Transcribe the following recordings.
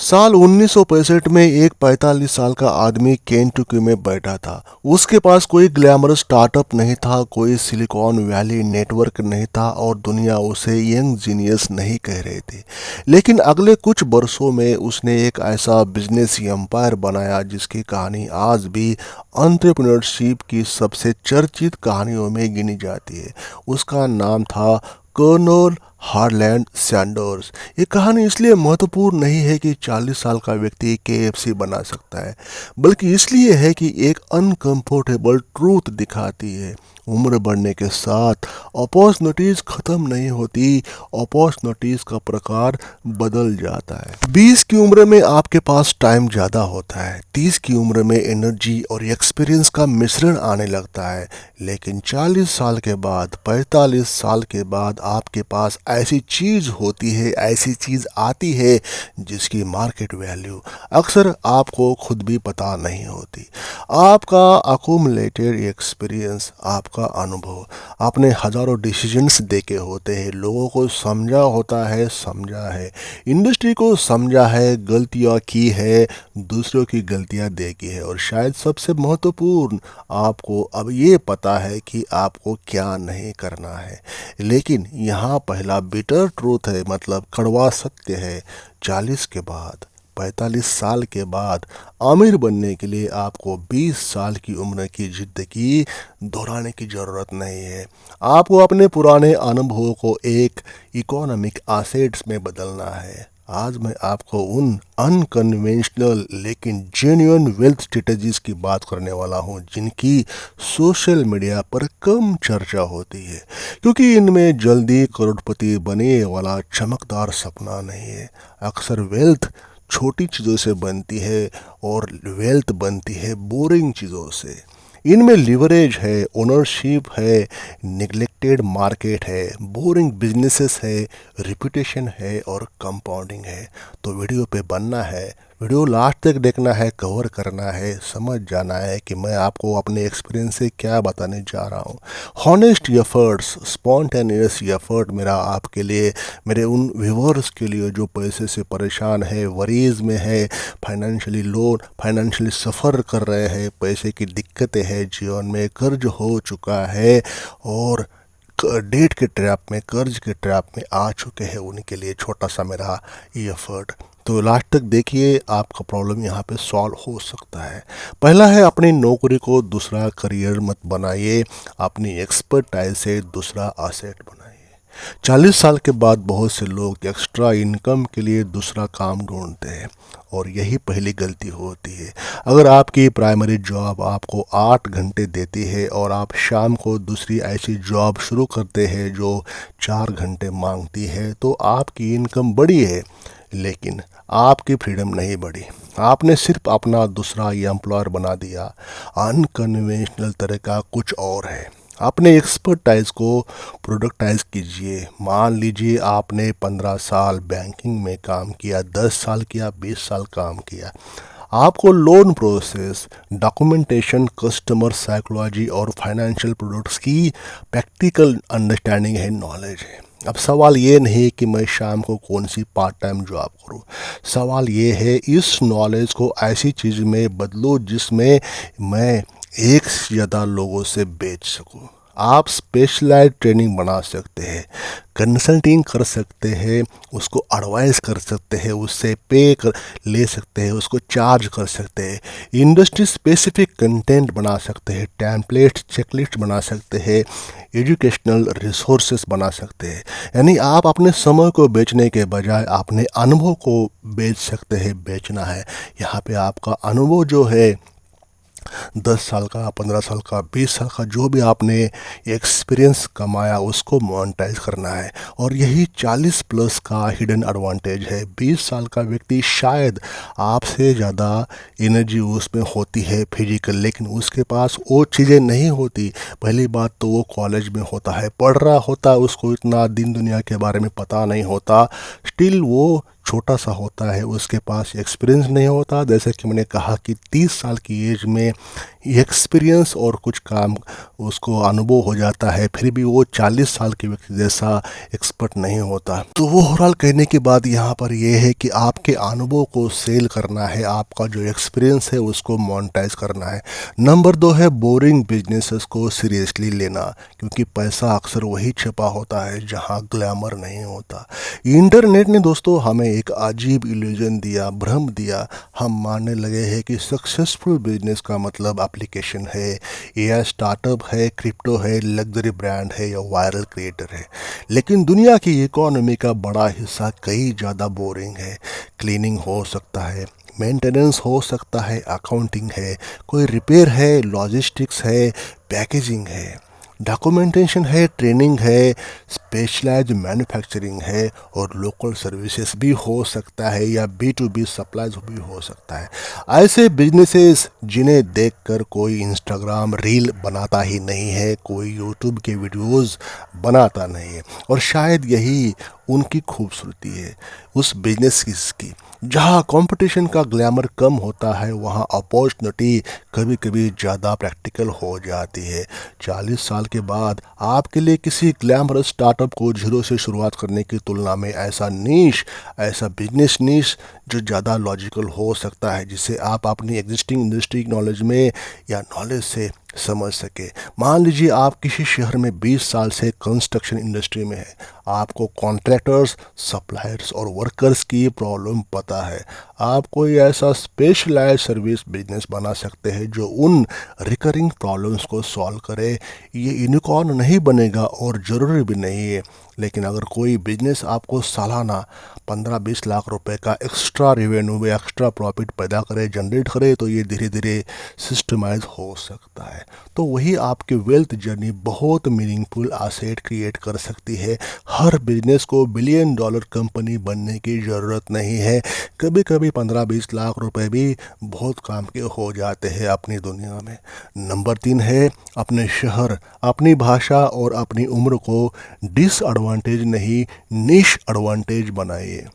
साल 1965 में एक 45 साल का आदमी केंटकी में बैठा था। उसके पास कोई ग्लैमरस स्टार्टअप नहीं था, कोई सिलिकॉन वैली नेटवर्क नहीं था और दुनिया उसे यंग जीनियस नहीं कह रही थी। लेकिन अगले कुछ वर्षों में उसने एक ऐसा बिजनेस एम्पायर बनाया जिसकी कहानी आज भी एंटरप्रेन्योरशिप की सबसे चर्चित कहानियों में गिनी जाती है। उसका नाम था कर्नल हार्लैंड सैंडर्स। ये कहानी इसलिए महत्वपूर्ण नहीं है कि 40 साल का व्यक्ति केएफसी बना सकता है, बल्कि इसलिए है कि एक अनकंफर्टेबल ट्रूथ दिखाती है। उम्र बढ़ने के साथ अपॉर्चुनिटीज खत्म नहीं होती, अपॉर्चुनिटीज का प्रकार बदल जाता है। 20 की उम्र में आपके पास टाइम ज़्यादा होता है, 30 की उम्र में एनर्जी और एक्सपीरियंस का मिश्रण आने लगता है, लेकिन 40 साल के बाद, 45 साल के बाद आपके पास ऐसी चीज़ होती है, ऐसी चीज़ आती है जिसकी मार्केट वैल्यू अक्सर आपको खुद भी पता नहीं होती। आपका अकुमुलेटेड एक्सपीरियंस, आपका अनुभव, आपने हज़ारों डिसीजंस देखे होते हैं, लोगों को समझा होता है, समझा है, इंडस्ट्री को समझा है, गलतियाँ की है, दूसरों की गलतियाँ देखी है और शायद सबसे महत्वपूर्ण, आपको अब ये पता है कि आपको क्या नहीं करना है। लेकिन यहाँ पहला बिटर ट्रूथ है, मतलब कड़वा सत्य है। 40 के बाद, 45 साल के बाद आमिर बनने के लिए आपको 20 साल की उम्र की जिंदगी दोहराने की ज़रूरत नहीं है। आपको अपने पुराने अनुभवों को एक इकोनॉमिक एसेट्स में बदलना है। आज मैं आपको उन अनकन्वेंशनल लेकिन जेन्युइन वेल्थ स्ट्रेटजीज की बात करने वाला हूँ जिनकी सोशल मीडिया पर कम चर्चा होती है, क्योंकि इनमें जल्दी करोड़पति बने वाला चमकदार सपना नहीं है। अक्सर वेल्थ छोटी चीज़ों से बनती है और वेल्थ बनती है बोरिंग चीज़ों से। इनमें लिवरेज है, ओनरशिप है, निगलेक्टेड मार्केट है, बोरिंग बिजनेसेस है, रिपुटेशन है और कंपाउंडिंग है। तो वीडियो पे बनना है, वीडियो लास्ट तक देखना है, कवर करना है, समझ जाना है कि मैं आपको अपने एक्सपीरियंस से क्या बताने जा रहा हूँ। हॉनेस्ट एफर्ट्स, स्पॉन्टेनियस एफर्ट मेरा आपके लिए, मेरे उन व्यूवर्स के लिए जो पैसे से परेशान है, वरीज में है, फाइनेंशियली लोन, फाइनेंशियली सफ़र कर रहे हैं, पैसे की दिक्कतें हैं, जीवन में कर्ज हो चुका है और डेट के ट्रैप में, कर्ज के ट्रैप में आ चुके हैं, उनके लिए छोटा सा मेरा ये एफर्ट। तो लास्ट तक देखिए, आपका प्रॉब्लम यहाँ पे सॉल्व हो सकता है। पहला है, अपनी नौकरी को दूसरा करियर मत बनाइए, अपनी एक्सपर्टाइज से दूसरा एसेट बनाइए। 40 साल के बाद बहुत से लोग एक्स्ट्रा इनकम के लिए दूसरा काम ढूंढते हैं और यही पहली गलती होती है। अगर आपकी प्राइमरी जॉब आपको 8 घंटे देती है और आप शाम को दूसरी ऐसी जॉब शुरू करते हैं जो 4 घंटे मांगती है, तो आपकी इनकम बढ़ी है लेकिन आपकी फ्रीडम नहीं बढ़ी। आपने सिर्फ अपना दूसरा एम्प्लॉयर बना दिया। अनकन्वेंशनल तरीका कुछ और है। अपने एक्सपर्टाइज को प्रोडक्टाइज कीजिए। मान लीजिए आपने 15 साल बैंकिंग में काम किया, 10 साल किया, 20 साल काम किया। आपको loan process, documentation, customer psychology और फाइनेंशियल प्रोडक्ट्स की प्रैक्टिकल अंडरस्टैंडिंग है, नॉलेज है। अब सवाल ये नहीं कि मैं शाम को कौन सी पार्ट टाइम जॉब करूं। सवाल ये है, इस नॉलेज को ऐसी चीज़ में बदलो जिसमें मैं एक से ज़्यादा लोगों से बेच सकूं। आप स्पेशलाइज ट्रेनिंग बना सकते हैं, कंसल्टिंग कर सकते हैं, उसको एडवाइस कर सकते हैं, उससे ले सकते हैं, उसको चार्ज कर सकते हैं, इंडस्ट्री स्पेसिफिक कंटेंट बना सकते हैं, टेम्पलेट चेकलिस्ट बना सकते हैं, एजुकेशनल रिसोर्सेस बना सकते हैं। यानी आप अपने समय को बेचने के बजाय अपने अनुभव को बेच सकते हैं। बेचना है यहाँ पे आपका अनुभव जो है, 10 साल का, 15 साल का, 20 साल का, जो भी आपने एक्सपीरियंस कमाया उसको मोनेटाइज करना है। और यही 40 प्लस का हिडन एडवांटेज है। 20 साल का व्यक्ति शायद आपसे ज़्यादा एनर्जी उसमें होती है फिजिकल, लेकिन उसके पास वो चीज़ें नहीं होती। पहली बात तो वो कॉलेज में होता है, पढ़ रहा होता है, उसको इतना दिन दुनिया के बारे में पता नहीं होता, स्टिल वो छोटा सा होता है, उसके पास एक्सपीरियंस नहीं होता। जैसे कि मैंने कहा कि 30 साल की एज में एक्सपीरियंस और कुछ काम उसको अनुभव हो जाता है, फिर भी वो 40 साल के व्यक्ति जैसा एक्सपर्ट नहीं होता। तो वो ओवरऑल कहने की बात यहाँ पर ये है कि आपके अनुभव को सेल करना है, आपका जो एक्सपीरियंस है उसको मोनेटाइज करना है। नंबर 2 है बोरिंग बिजनेसेस को सीरियसली लेना, क्योंकि पैसा अक्सर वही छिपा होता है जहाँ ग्लैमर नहीं होता। इंटरनेट ने दोस्तों हमें एक अजीब इल्यूजन दिया, भ्रम दिया। हम मानने लगे हैं कि सक्सेसफुल बिजनेस का मतलब एप्लीकेशन है, एआई स्टार्टअप है, क्रिप्टो है, लग्जरी ब्रांड है या वायरल क्रिएटर है। लेकिन दुनिया की इकोनॉमी का बड़ा हिस्सा कई ज़्यादा बोरिंग है। क्लीनिंग हो सकता है, मेंटेनेंस हो सकता है, अकाउंटिंग है, कोई रिपेयर है, लॉजिस्टिक्स है, पैकेजिंग है, डॉक्यूमेंटेशन है, ट्रेनिंग है, स्पेशलाइज मैन्युफैक्चरिंग है और लोकल सर्विसेज भी हो सकता है या B2B सप्लाईज भी हो सकता है। ऐसे बिजनेसेस जिन्हें देखकर कोई इंस्टाग्राम रील बनाता ही नहीं है, कोई यूट्यूब के वीडियोस बनाता नहीं है, और शायद यही उनकी खूबसूरती है उस बिजनेस की। जहाँ कंपटीशन का ग्लैमर कम होता है वहाँ अपॉर्चुनिटी कभी कभी ज़्यादा प्रैक्टिकल हो जाती है। 40 साल के बाद आपके लिए किसी ग्लैमरस स्टार्टअप को जीरो से शुरुआत करने की तुलना में ऐसा बिजनेस नीश जो ज़्यादा लॉजिकल हो सकता है, जिसे आप अपनी एग्जिस्टिंग इंडस्ट्री नॉलेज में या नॉलेज से समझ सके। मान लीजिए आप किसी शहर में 20 साल से कंस्ट्रक्शन इंडस्ट्री में है, आपको कॉन्ट्रैक्टर्स, सप्लायर्स और वर्कर्स की प्रॉब्लम पता है। आप कोई ऐसा स्पेशलाइज सर्विस बिजनेस बना सकते हैं जो उन रिकरिंग प्रॉब्लम्स को सॉल्व करे। ये यूनिकॉर्न नहीं बनेगा और ज़रूरी भी नहीं है, लेकिन अगर कोई बिजनेस आपको सालाना 15-20 लाख रुपए का एक्स्ट्रा रेवेन्यू, एक्स्ट्रा प्रॉफिट पैदा करे, जनरेट करे, तो ये धीरे धीरे सिस्टमाइज हो सकता है। तो वही आपकी वेल्थ जर्नी बहुत मीनिंगफुल एसेट क्रिएट कर सकती है। हर बिजनेस को बिलियन डॉलर कंपनी बनने की ज़रूरत नहीं है। कभी कभी 15-20 लाख रुपए भी बहुत काम के हो जाते हैं अपनी दुनिया में। नंबर 3 है अपने शहर, अपनी भाषा और अपनी उम्र को डिसएडवांटेज नहीं, निश एडवांटेज बनाइए।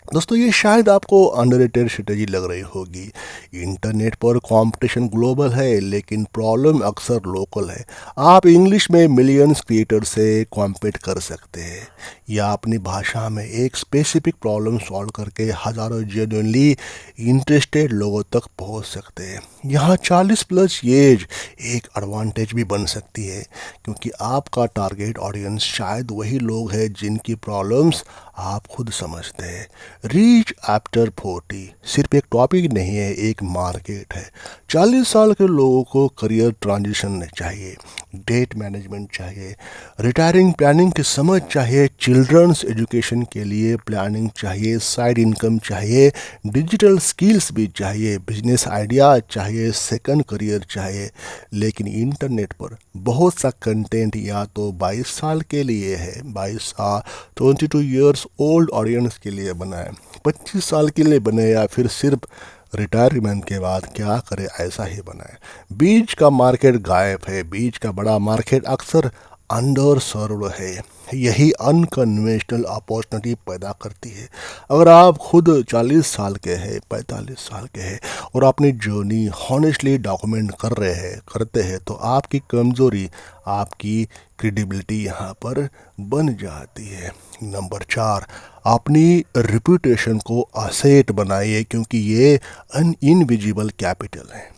दोस्तों ये शायद आपको अंडररेटेड स्ट्रेटजी लग रही होगी। इंटरनेट पर कंपटीशन ग्लोबल है लेकिन प्रॉब्लम अक्सर लोकल है। आप इंग्लिश में मिलियंस क्रिएटर से कॉम्पीट कर सकते हैं या अपनी भाषा में एक स्पेसिफिक प्रॉब्लम सॉल्व करके हज़ारों जेन्युइनली इंटरेस्टेड लोगों तक पहुंच सकते हैं। यहाँ 40 प्लस एज एक एडवांटेज भी बन सकती है, क्योंकि आपका टारगेट ऑडियंस शायद वही लोग हैं जिनकी प्रॉब्लम्स आप खुद समझते हैं। रीच आफ्टर 40 सिर्फ एक टॉपिक नहीं है, एक मार्केट है। 40 साल के लोगों को करियर ट्रांजिशन चाहिए, डेट मैनेजमेंट चाहिए, रिटायरिंग प्लानिंग की समझ चाहिए, चिल्ड्रंस एजुकेशन के लिए प्लानिंग चाहिए, साइड इनकम चाहिए, डिजिटल स्किल्स भी चाहिए, बिजनेस आइडिया चाहिए, सेकंड करियर चाहिए। लेकिन इंटरनेट पर बहुत सा कंटेंट या तो 22 साल के लिए है, 22 ईयर्स ओल्ड ऑडियंस के लिए बना है, 25 साल के लिए बने, या फिर सिर्फ रिटायरमेंट के बाद क्या करे ऐसा ही बना है। बीच का मार्केट गायब है, बीच का बड़ा मार्केट अक्सर अंडर सर्व्ड है। यही अनकन्वेंशनल अपॉर्चुनिटी पैदा करती है। अगर आप खुद 40 साल के हैं, 45 साल के हैं और अपनी जर्नी हॉनेस्टली डॉक्यूमेंट करते हैं तो आपकी कमज़ोरी आपकी क्रेडिबिलिटी यहाँ पर बन जाती है। नंबर 4, अपनी रिपूटेशन को असेट बनाइए, क्योंकि ये इनविजिबल कैपिटल है।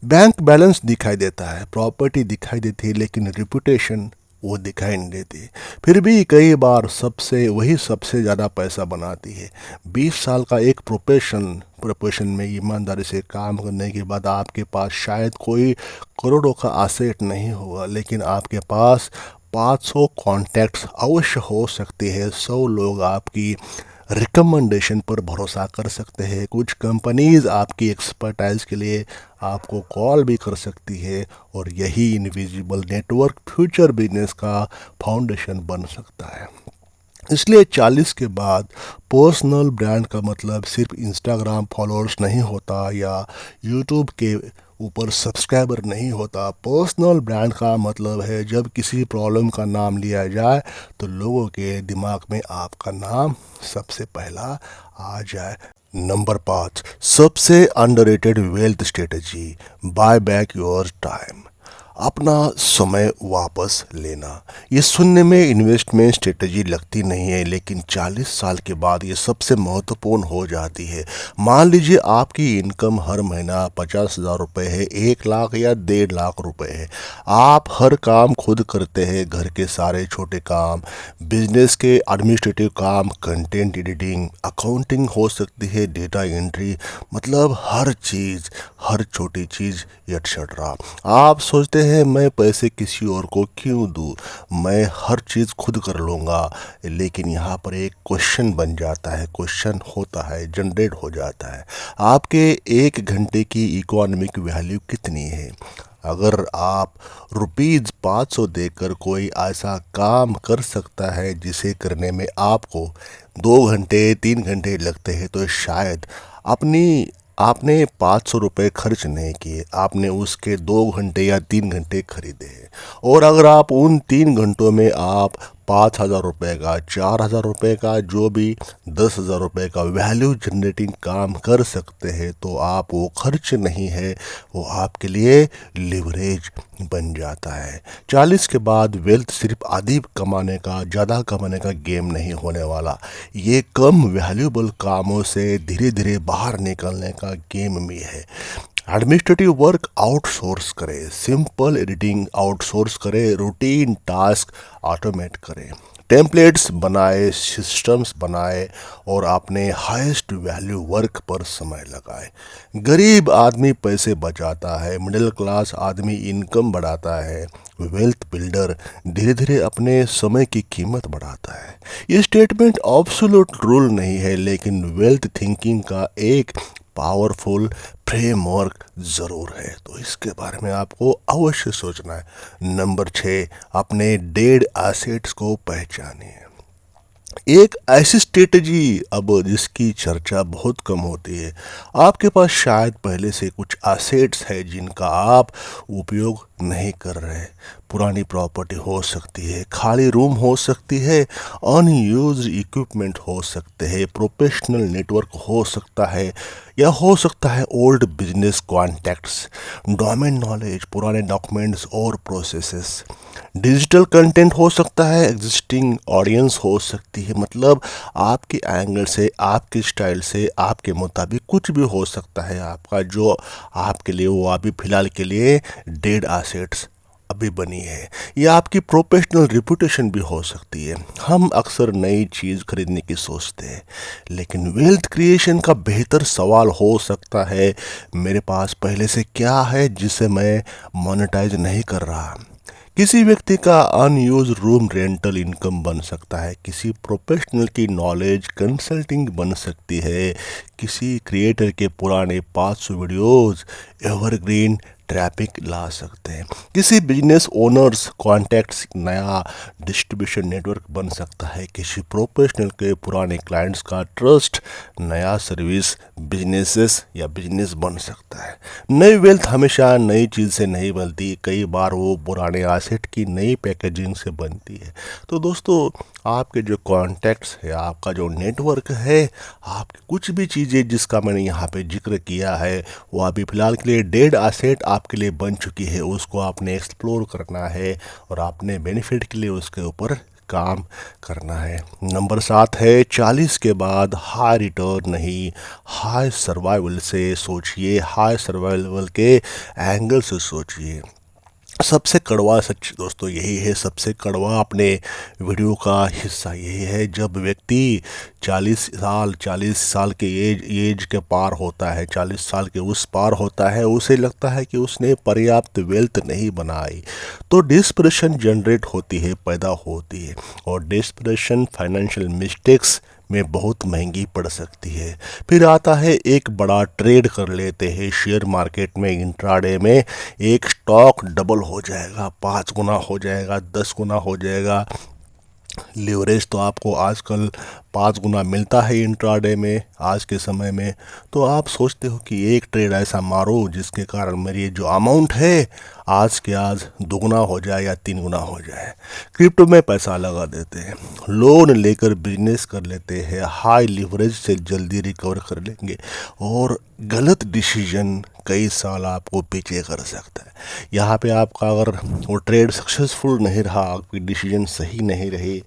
बैंक बैलेंस दिखाई देता है, प्रॉपर्टी दिखाई देती है, लेकिन रिपूटेशन वो दिखाई नहीं देती। फिर भी कई बार सबसे ज़्यादा पैसा बनाती है। 20 साल का एक प्रोफेशन में ईमानदारी से काम करने के बाद आपके पास शायद कोई करोड़ों का एसेट नहीं होगा, लेकिन आपके पास 500 कॉन्टैक्ट्स अवश्य हो सकते हैं। 100 लोग आपकी रिकमेंडेशन पर भरोसा कर सकते हैं। कुछ कंपनीज आपकी एक्सपर्टाइज के लिए आपको कॉल भी कर सकती है, और यही इनविजिबल नेटवर्क फ्यूचर बिजनेस का फाउंडेशन बन सकता है। इसलिए 40 के बाद पर्सनल ब्रांड का मतलब सिर्फ इंस्टाग्राम फॉलोअर्स नहीं होता या यूट्यूब के ऊपर सब्सक्राइबर नहीं होता। पर्सनल ब्रांड का मतलब है जब किसी प्रॉब्लम का नाम लिया जाए तो लोगों के दिमाग में आपका नाम सबसे पहला आ जाए। नंबर 5, सबसे underrated wealth strategy, buy back your time. अपना समय वापस लेना। ये सुनने में इन्वेस्टमेंट स्ट्रेटजी लगती नहीं है, लेकिन 40 साल के बाद ये सबसे महत्वपूर्ण हो जाती है। मान लीजिए आपकी इनकम हर महीना 50,000 रुपये है, 1 लाख या 1.5 लाख रुपए है। आप हर काम खुद करते हैं, घर के सारे छोटे काम, बिजनेस के एडमिनिस्ट्रेटिव काम, कंटेंट एडिटिंग, अकाउंटिंग हो सकती है, डेटा एंट्री, मतलब हर चीज़, हर छोटी चीज़ एक्सेट्रा। आप सोचते हैं मैं पैसे किसी और को क्यों दूँ, मैं हर चीज़ खुद कर लूँगा। लेकिन यहाँ पर एक क्वेश्चन बन जाता है, क्वेश्चन होता है, जनरेट हो जाता है। आपके 1 घंटे की इकोनॉमिक वैल्यू कितनी है? अगर आप ₹500 देकर कोई ऐसा काम कर सकता है जिसे करने में आपको 2 घंटे 3 घंटे लगते हैं, तो शायद आपने ₹500 खर्च नहीं किए, आपने उसके 2 घंटे या 3 घंटे खरीदे हैं। और अगर आप उन 3 घंटों में आप ₹5,000 का, ₹4,000 का, जो भी ₹10,000 का वैल्यू जनरेटिंग काम कर सकते हैं, तो आप वो खर्च नहीं है, वो आपके लिए लिवरेज बन जाता है। 40 के बाद वेल्थ सिर्फ आधी कमाने का, ज़्यादा कमाने का गेम नहीं होने वाला। ये कम वैल्यूबल कामों से धीरे धीरे बाहर निकलने का गेम भी है। एडमिनिस्ट्रेटिव वर्क आउटसोर्स करें, सिंपल एडिटिंग आउटसोर्स करें, रूटीन टास्क ऑटोमेट करें, टेम्पलेट्स बनाए, सिस्टम्स बनाए और अपने हाईएस्ट वैल्यू वर्क पर समय लगाए। गरीब आदमी पैसे बचाता है, मिडिल क्लास आदमी इनकम बढ़ाता है, वेल्थ बिल्डर धीरे धीरे अपने समय की कीमत बढ़ाता है। ये स्टेटमेंट ऑब्सोल्यूट रूल नहीं है, लेकिन वेल्थ थिंकिंग का एक पावरफुल फ्रेमवर्क ज़रूर है, तो इसके बारे में आपको अवश्य सोचना है। नंबर 6, अपने डेड एसेट्स को पहचानिए। एक ऐसी स्ट्रेटजी अब जिसकी चर्चा बहुत कम होती है। आपके पास शायद पहले से कुछ एसेट्स है जिनका आप उपयोग नहीं कर रहे। पुरानी प्रॉपर्टी हो सकती है, खाली रूम हो सकती है, अनयूज्ड इक्विपमेंट हो सकते हैं, प्रोफेशनल नेटवर्क हो सकता है, या हो सकता है old business contacts, domain knowledge, पुराने डॉक्यूमेंट्स और प्रोसेसेस। डिजिटल कंटेंट हो सकता है, एग्जिस्टिंग ऑडियंस हो सकती है, मतलब आपके एंगल से, आपके स्टाइल से, आपके मुताबिक कुछ भी हो सकता है आपका, जो आपके लिए वो अभी फ़िलहाल के लिए डेड एसेट्स अभी बनी है। या आपकी प्रोफेशनल रिपुटेशन भी हो सकती है। हम अक्सर नई चीज़ खरीदने की सोचते हैं, लेकिन वेल्थ क्रिएशन का बेहतर सवाल हो सकता है, मेरे पास पहले से क्या है जिसे मैं मोनेटाइज नहीं कर रहा। किसी व्यक्ति का अनयूज रूम रेंटल इनकम बन सकता है, किसी प्रोफेशनल की नॉलेज कंसल्टिंग बन सकती है, किसी क्रिएटर के पुराने 500 वीडियोस एवरग्रीन ट्रैफिक ला सकते हैं, किसी बिजनेस ओनर्स कॉन्टैक्ट्स नया डिस्ट्रीब्यूशन नेटवर्क बन सकता है, किसी प्रोफेशनल के पुराने क्लाइंट्स का ट्रस्ट नया सर्विस बिजनेसेस या बिजनेस बन सकता है। नई वेल्थ हमेशा नई चीज़ से नहीं बनती, कई बार वो पुराने एसेट की नई पैकेजिंग से बनती है। तो दोस्तों, आपके जो कॉन्टैक्ट्स है, आपका जो नेटवर्क है, आपकी कुछ भी चीज़ें जिसका मैंने यहाँ पे जिक्र किया है, वो अभी फ़िलहाल के लिए डेड एसेट आपके लिए बन चुकी है। उसको आपने एक्सप्लोर करना है और आपने बेनिफिट के लिए उसके ऊपर काम करना है। नंबर 7 है, 40 के बाद हाई रिटर्न नहीं, हाई सर्वाइवल से सोचिए, हाई सर्वाइवल के एंगल से सोचिए। सबसे कड़वा सच दोस्तों यही है, सबसे कड़वा अपने वीडियो का हिस्सा यही है, जब व्यक्ति 40 साल के एज के पार होता है, 40 साल के उस पार होता है, उसे लगता है कि उसने पर्याप्त वेल्थ नहीं बनाई, तो डिस्प्रेशन जनरेट होती है, पैदा होती है। और डिस्प्रेशन फाइनेंशियल मिस्टेक्स में बहुत महंगी पड़ सकती है। फिर आता है एक बड़ा ट्रेड कर लेते हैं शेयर मार्केट में, इंट्राडे में एक स्टॉक डबल हो जाएगा, 5 गुना हो जाएगा, 10 गुना हो जाएगा। लीवरेज तो आपको आजकल 5 गुना मिलता है इंट्राडे में आज के समय में, तो आप सोचते हो कि एक ट्रेड ऐसा मारो जिसके कारण मेरी जो अमाउंट है आज के आज दुगना हो जाए या 3 गुना हो जाए। क्रिप्टो में पैसा लगा देते हैं, लोन लेकर बिजनेस कर लेते हैं, हाई लिवरेज से जल्दी रिकवर कर लेंगे, और गलत डिसीजन कई साल आपको पीछे कर सकता है। यहाँ पे आपका अगर वो ट्रेड सक्सेसफुल नहीं रहा, आपकी डिसीजन सही नहीं रही,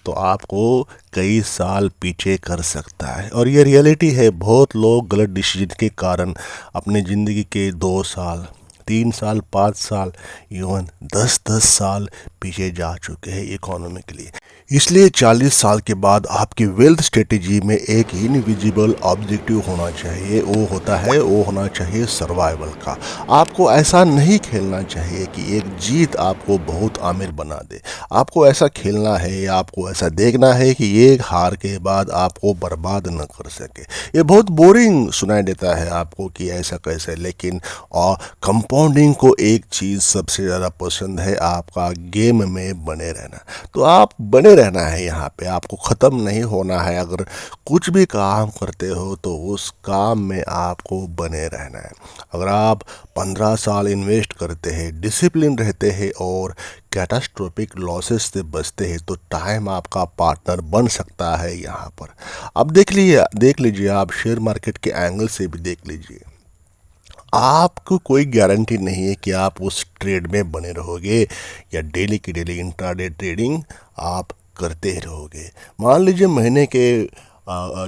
तो आपको कई साल पीछे कर सकता है। और ये रियलिटी है, बहुत लोग गलत डिसीजन के कारण अपने ज़िंदगी के 2 साल, 3 साल, 5 साल, इवन 10-10 साल पीछे जा चुके हैं इकोनॉमिकली। इसलिए 40 साल के बाद आपकी वेल्थ स्ट्रेटेजी में एक इनविजिबल ऑब्जेक्टिव होना चाहिए, वो होना चाहिए सर्वाइवल का। आपको ऐसा नहीं खेलना चाहिए कि एक जीत आपको बहुत अमीर बना दे। आपको ऐसा खेलना है या आपको ऐसा देखना है कि एक हार के बाद आपको बर्बाद न कर सके। ये बहुत बोरिंग सुनाई देता है आपको कि ऐसा कैसे, लेकिन कंपाउंडिंग को एक चीज़ सबसे ज़्यादा पसंद है, आपका गेम में बने रहना। तो आप बने रहना है यहाँ पे, आपको ख़त्म नहीं होना है। अगर कुछ भी काम करते हो तो उस काम में आपको बने रहना है। अगर आप 15 साल इन्वेस्ट करते हैं, डिसिप्लिन रहते हैं और कैटास्ट्रोफिक लॉसेस से बचते हैं, तो टाइम आपका पार्टनर बन सकता है यहाँ पर। अब देख लीजिए आप शेयर मार्केट के एंगल से भी देख लीजिए। आपको कोई गारंटी नहीं है कि आप उस ट्रेड में बने रहोगे या डेली की डेली इंट्राडे ट्रेडिंग आप करते ही रहोगे। मान लीजिए महीने के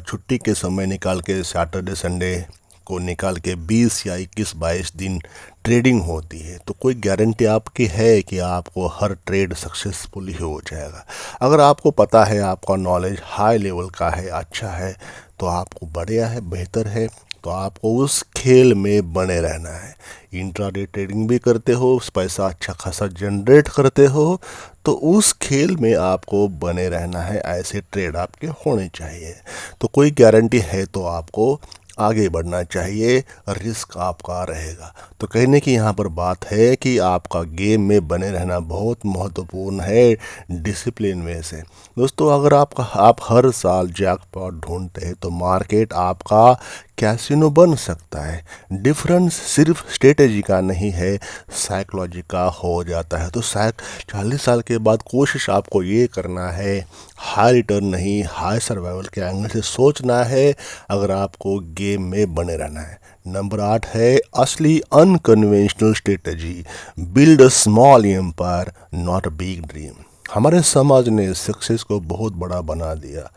छुट्टी के समय निकाल के, सैटरडे संडे को निकाल के 20 या 21-22 दिन ट्रेडिंग होती है, तो कोई गारंटी आपकी है कि आपको हर ट्रेड सक्सेसफुली हो जाएगा। अगर आपको पता है, आपका नॉलेज हाई लेवल का है, अच्छा है, तो आपको बढ़िया है, बेहतर है, तो आपको उस खेल में बने रहना है। इंट्राडे ट्रेडिंग भी करते हो, पैसा अच्छा खासा जनरेट करते हो, तो उस खेल में आपको बने रहना है। ऐसे ट्रेड आपके होने चाहिए। तो कोई गारंटी है तो आपको आगे बढ़ना चाहिए, रिस्क आपका रहेगा। तो कहने की यहाँ पर बात है कि आपका गेम में बने रहना बहुत महत्वपूर्ण है, डिसिप्लिन में से। दोस्तों, अगर आप हर साल जैकपॉट ढूंढते हैं तो मार्केट आपका कैसीनो बन सकता है। डिफरेंस सिर्फ स्ट्रेटेजी का नहीं है, साइकोलॉजी का हो जाता है। तो 40 साल के बाद कोशिश आपको ये करना है, हाई रिटर्न नहीं, हाई सर्वाइवल के एंगल से सोचना है अगर आपको गेम में बने रहना है। नंबर 8 है असली unconventional strategy, build a small empire not a big dream. हमारे समाज ने सक्सेस को बहुत बड़ा बना दिया।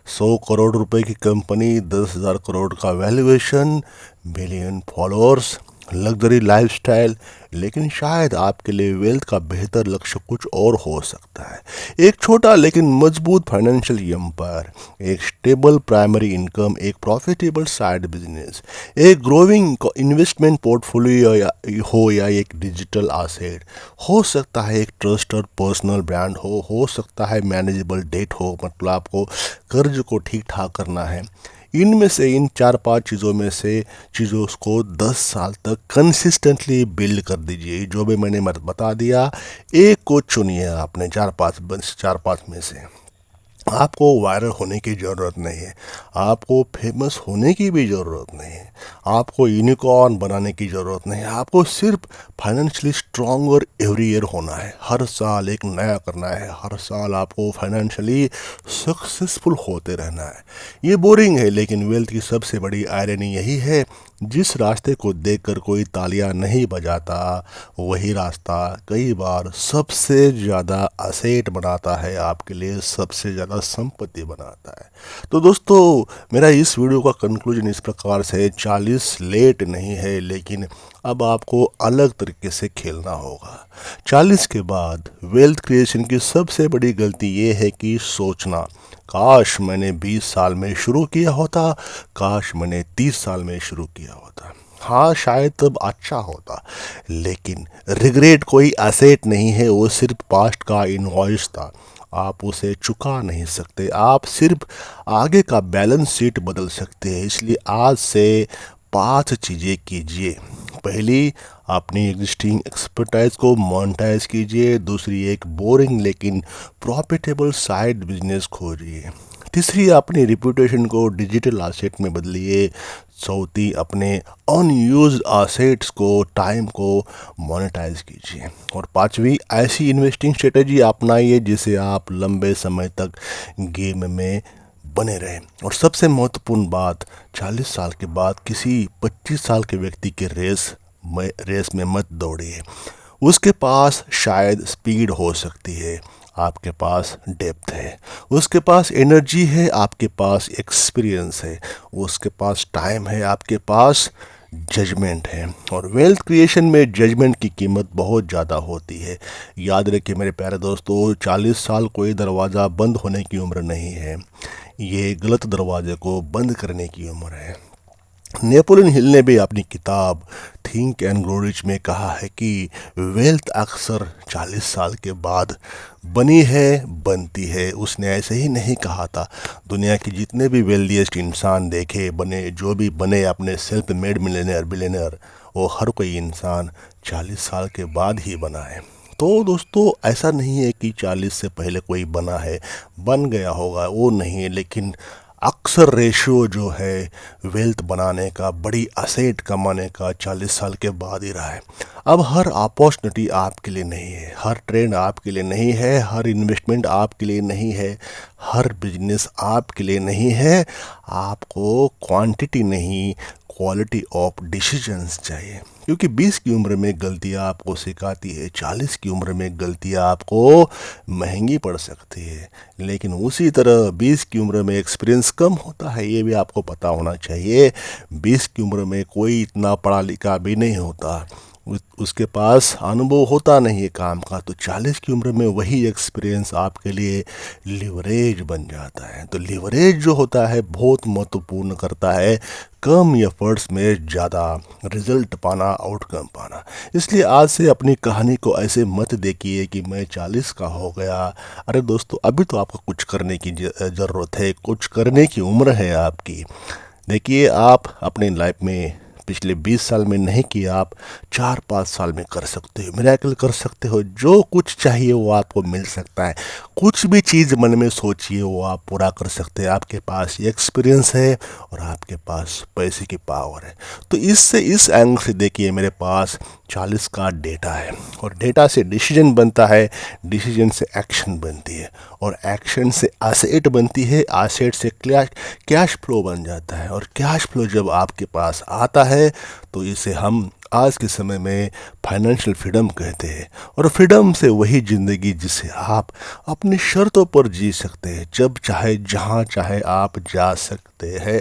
100 करोड़ रुपए की कंपनी, 10,000 करोड़ का valuation, billion followers, luxury lifestyle. लेकिन शायद आपके लिए वेल्थ का बेहतर लक्ष्य कुछ और हो सकता है। एक छोटा लेकिन मजबूत फाइनेंशियल एम्पायर, एक स्टेबल प्राइमरी इनकम, एक प्रॉफिटेबल साइड बिजनेस, एक ग्रोइंग इन्वेस्टमेंट पोर्टफोलियो हो या एक डिजिटल एसेट। हो सकता है एक ट्रस्टेड पर्सनल ब्रांड हो सकता है मैनेजेबल डेट हो, मतलब आपको कर्ज को ठीक ठाक करना है। इनमें से इन 4-5 चीज़ों को 10 साल तक कंसिस्टेंटली बिल्ड कर दीजिए। जो भी मैंने बता दिया, एक को चुनिए आपने 4-5 में से। आपको वायरल होने की ज़रूरत नहीं है, आपको फेमस होने की भी ज़रूरत नहीं है, आपको यूनिकॉर्न बनाने की ज़रूरत नहीं है। आपको सिर्फ फाइनेंशियली स्ट्रॉन्गर एवरी ईयर होना है, हर साल एक नया करना है, हर साल आपको फाइनेंशियली सक्सेसफुल होते रहना है। ये बोरिंग है, लेकिन वेल्थ की सबसे बड़ी आयरनी यही है, जिस रास्ते को देखकर कोई तालियां नहीं बजाता, वही रास्ता कई बार सबसे ज़्यादा असेट बनाता है, आपके लिए सबसे ज़्यादा संपत्ति बनाता है। तो दोस्तों, मेरा इस वीडियो का कंक्लूजन इस प्रकार से, 40 लेट नहीं है, लेकिन अब आपको अलग तरीके से खेलना होगा। 40 के बाद वेल्थ क्रिएशन की सबसे बड़ी गलती ये है कि सोचना, काश मैंने 20 साल में शुरू किया होता, काश मैंने 30 साल में शुरू किया होता। हाँ, शायद तब अच्छा होता, लेकिन रिग्रेट कोई एसेट नहीं है, वो सिर्फ पास्ट का इनवॉइस था। आप उसे चुका नहीं सकते, आप सिर्फ आगे का बैलेंस शीट बदल सकते हैं। इसलिए आज से 5 चीज़ें कीजिए। पहली, अपनी एग्जिस्टिंग एक्सपर्टाइज को मोनेटाइज कीजिए। दूसरी, एक बोरिंग लेकिन प्रॉफिटेबल साइड बिजनेस खोजिए। तीसरी, अपनी रिप्यूटेशन को डिजिटल एसेट में बदलिए। चौथी, अपने अनयूज्ड एसेट्स को, टाइम को मोनेटाइज कीजिए। और पांचवी, ऐसी इन्वेस्टिंग स्ट्रेटेजी अपनाइए जिसे आप लंबे समय तक गेम में बने रहें। और सबसे महत्वपूर्ण बात, 40 साल के बाद किसी 25 साल के व्यक्ति के रेस में मत दौड़िए। उसके पास शायद स्पीड हो सकती है, आपके पास डेप्थ है। उसके पास एनर्जी है, आपके पास एक्सपीरियंस है। उसके पास टाइम है, आपके पास जजमेंट है। और वेल्थ क्रिएशन में जजमेंट की कीमत बहुत ज़्यादा होती है। याद रखिए मेरे प्यारे दोस्तों, 40 साल कोई दरवाज़ा बंद होने की उम्र नहीं है, ये गलत दरवाजे को बंद करने की उम्र है। नेपोलियन हिल ने भी अपनी किताब थिंक एंड ग्रो रिच में कहा है कि वेल्थ अक्सर 40 साल के बाद बनी है, बनती है। उसने ऐसे ही नहीं कहा था। दुनिया के जितने भी वेल्दिएस्ट इंसान देखे, बने, जो भी बने अपने सेल्फ मेड मिलियनेयर, बिलियनर, वो हर कोई इंसान 40 साल के बाद ही बना है। तो दोस्तों, ऐसा नहीं है कि 40 से पहले कोई बना है, बन गया होगा, वो नहीं है। लेकिन अक्सर रेशियो जो है वेल्थ बनाने का, बड़ी असेट कमाने का 40 साल के बाद ही रहा है। अब हर अपॉर्चुनिटी आपके लिए नहीं है, हर ट्रेंड आपके लिए नहीं है, हर इन्वेस्टमेंट आपके लिए नहीं है, हर बिजनेस आपके लिए नहीं है। आपको क्वांटिटी नहीं, क्वालिटी ऑफ डिसीजंस चाहिए। क्योंकि 20 की उम्र में गलतियां आपको सिखाती है, 40 की उम्र में गलतियां आपको महंगी पड़ सकती है। लेकिन उसी तरह 20 की उम्र में एक्सपीरियंस कम होता है, ये भी आपको पता होना चाहिए। 20 की उम्र में कोई इतना पढ़ा लिखा भी नहीं होता, उसके पास अनुभव होता नहीं है काम का। तो 40 की उम्र में वही एक्सपीरियंस आपके लिए लिवरेज बन जाता है। तो लिवरेज जो होता है बहुत महत्वपूर्ण करता है कम एफर्ट्स में ज़्यादा रिजल्ट पाना, आउटकम पाना। इसलिए आज से अपनी कहानी को ऐसे मत देखिए कि मैं 40 का हो गया। अरे दोस्तों, अभी तो आपको कुछ करने की ज़रूरत है, कुछ करने की उम्र है आपकी। देखिए, आप अपनी लाइफ में पिछले 20 साल में नहीं किया, आप 4-5 साल में कर सकते हो, मिरेकल कर सकते हो। जो कुछ चाहिए वो आपको मिल सकता है। कुछ भी चीज़ मन में सोचिए, वो आप पूरा कर सकते हैं। आपके पास एक्सपीरियंस है और आपके पास पैसे की पावर है। तो इस एंगल से देखिए, मेरे पास 40 का डेटा है और डेटा से डिसीजन बनता है, डिसीजन से एक्शन बनती है और एक्शन से एसेट बनती है, एसेट से कैश फ्लो बन जाता है। और कैश फ्लो जब आपके पास आता है तो इसे हम आज के समय में फाइनेंशियल फ्रीडम कहते हैं। और फ्रीडम से वही ज़िंदगी जिसे आप अपनी शर्तों पर जी सकते हैं, जब चाहे जहाँ चाहे आप जा सकते हैं।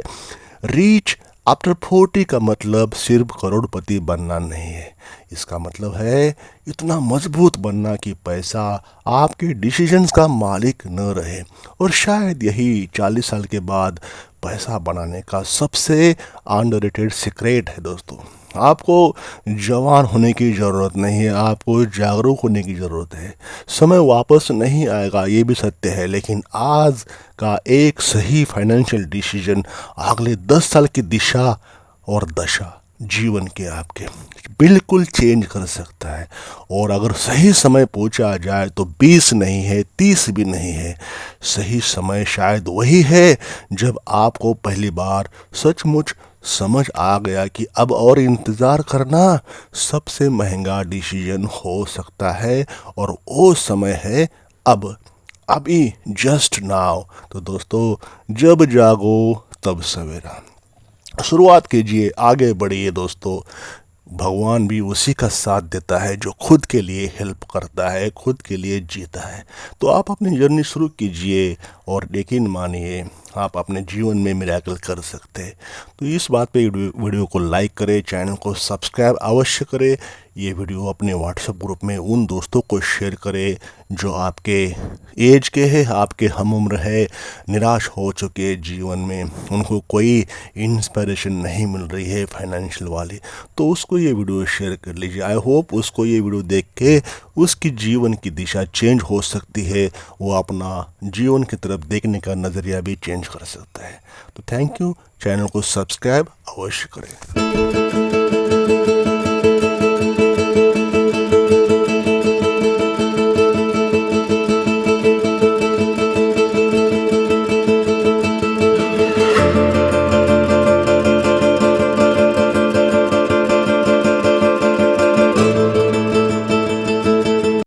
रीच आफ्टर 40 का मतलब सिर्फ करोड़पति बनना नहीं है, इसका मतलब है इतना मजबूत बनना कि पैसा आपके डिसीजंस का मालिक न रहे। और शायद यही 40 साल के बाद पैसा बनाने का सबसे अंडररेटेड सीक्रेट है दोस्तों। आपको जवान होने की ज़रूरत नहीं है, आपको जागरूक होने की ज़रूरत है। समय वापस नहीं आएगा, ये भी सत्य है, लेकिन आज का एक सही फाइनेंशियल डिसीजन अगले 10 साल की दिशा और दशा जीवन के आपके बिल्कुल चेंज कर सकता है। और अगर सही समय पहुंचा जाए तो 20 नहीं है, 30 भी नहीं है। सही समय शायद वही है जब आपको पहली बार सचमुच समझ आ गया कि अब और इंतज़ार करना सबसे महंगा डिसीजन हो सकता है। और वो समय है अब, अभी, जस्ट नाउ। तो दोस्तों, जब जागो तब सवेरा। शुरुआत कीजिए, आगे बढ़िए दोस्तों। भगवान भी उसी का साथ देता है जो खुद के लिए हेल्प करता है, खुद के लिए जीता है। तो आप अपनी जर्नी शुरू कीजिए और यकीन मानिए आप अपने जीवन में मिरेकल कर सकते हैं। तो इस बात पे वीडियो को लाइक करें, चैनल को सब्सक्राइब अवश्य करें। ये वीडियो अपने व्हाट्सएप ग्रुप में उन दोस्तों को शेयर करें जो आपके एज के हैं, आपके हम उम्र है, निराश हो चुके जीवन में, उनको कोई इंस्पिरेशन नहीं मिल रही है फाइनेंशियल वाली, तो उसको ये वीडियो शेयर कर लीजिए। आई होप उसको ये वीडियो देख के उसकी जीवन की दिशा चेंज हो सकती है, वो अपना जीवन की तरफ देखने का नज़रिया भी चेंज कर सकता है। तो थैंक यू, चैनल को सब्सक्राइब अवश्य करें।